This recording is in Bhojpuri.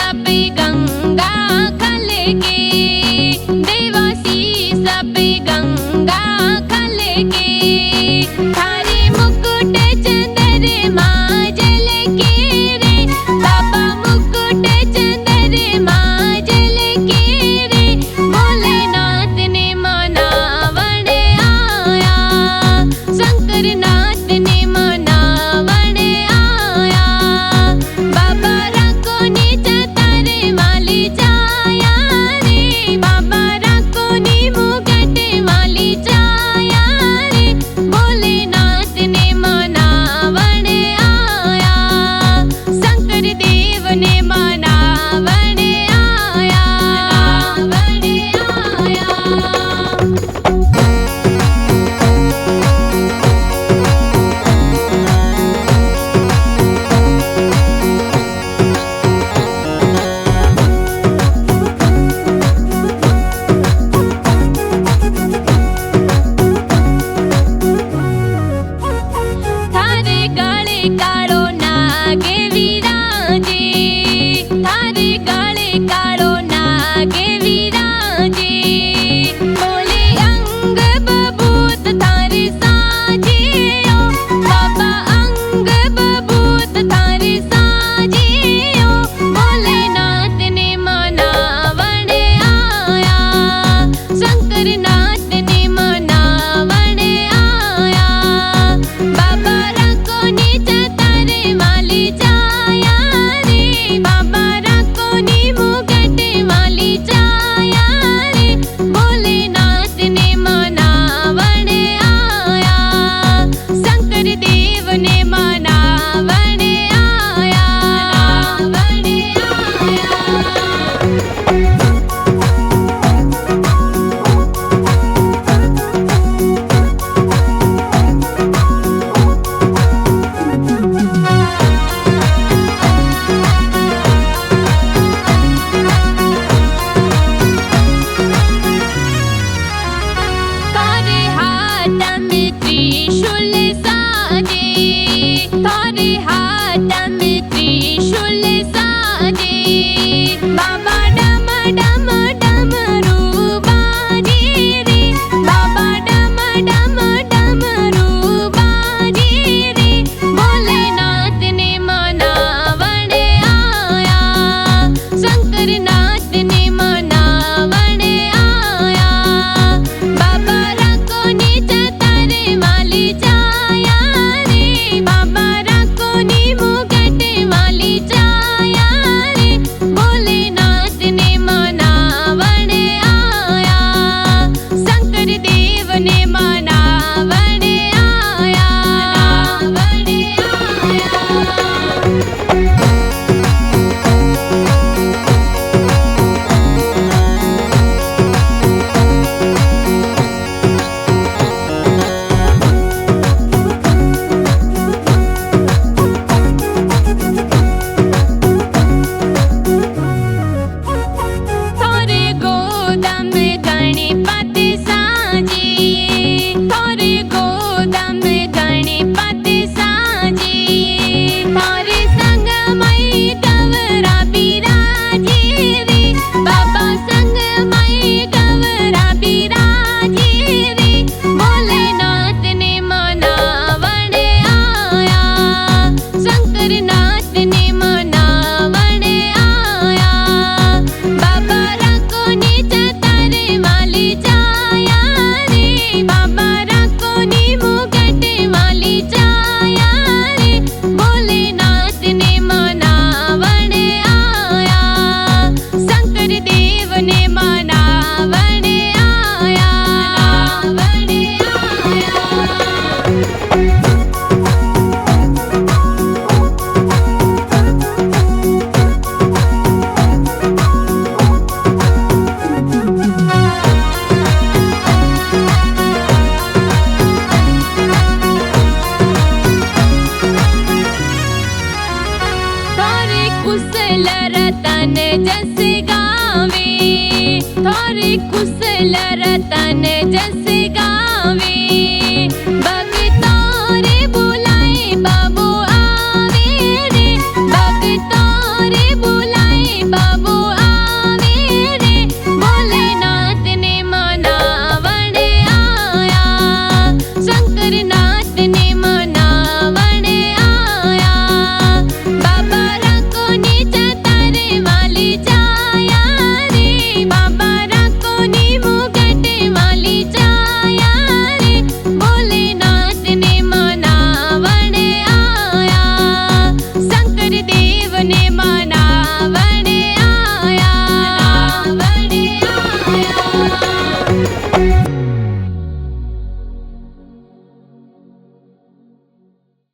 सब गंगा खलके, देवासी सब गंगा खलके। थारे मुकुट चंद्रमा झलके रे, बाबा मुकुट चंद्रमा झलके रे। भोलेनाथ ने मनावण आया, शंकरनाथ ने मनावण आया। बाबा राको ने चतारे वाली छाया रे, बाबा राको ने मुकुट वाली छाया रे। भोलेनाथ ने मनावण आया, शंकर देव ने मनावण आया, वण आया। थारे गले काळो नागे विराजे, थारे गले काळो नागे विराजे। बोले अंग बबूत थारे साजे ओ, बाबा अंग बबूत थारे साजे ओ। भोलेनाथ ने मनावण आया, शंकरनाथ ने मनावण आया। बाबा राको ने चतारे वाली छाया रे, बाबा राको ने मुकुट वाली छाया रे। भोलेनाथ ने मनावण आया, शंकर देव ने मनावण आया, वण आया। थारे हाथ में त्रिशूल साजे, थारे हाथ में त्रिशूल साजे। बाबा डम डम डमरू बाजे रे, बाबा डम डम डमरू बाजे रे। भोलेनाथ ने मनावण आया, शंकरनाथ ने मनावण आया। बाबा राको ने चतारे वाली छाया रे, बाबा राको ने मुकुट वाली छाया रे। भोलेनाथ ने मनावण आया, शंकर देव ने मनावण आया, वण आया। थारे गोदम गणपति साजे, थारे गोदम गणपति साजे। थारे संग मई गवरा बिराजे रे, बाबा संग मई गवरा बिराजे रे। भोलेनाथ ने मनावण आया, शंकरनाथ ने मनावण आया। बाबा राको ने चतारे वाली छाया रे, बाबा राको ने मुकुट वाली छाया रे। भोलेनाथ ने मनावण आया, शंकर देव ने मनावण आया, वण आया। थारे कुशल रतन जस गावे, थारे कुशल रतन जस गावे।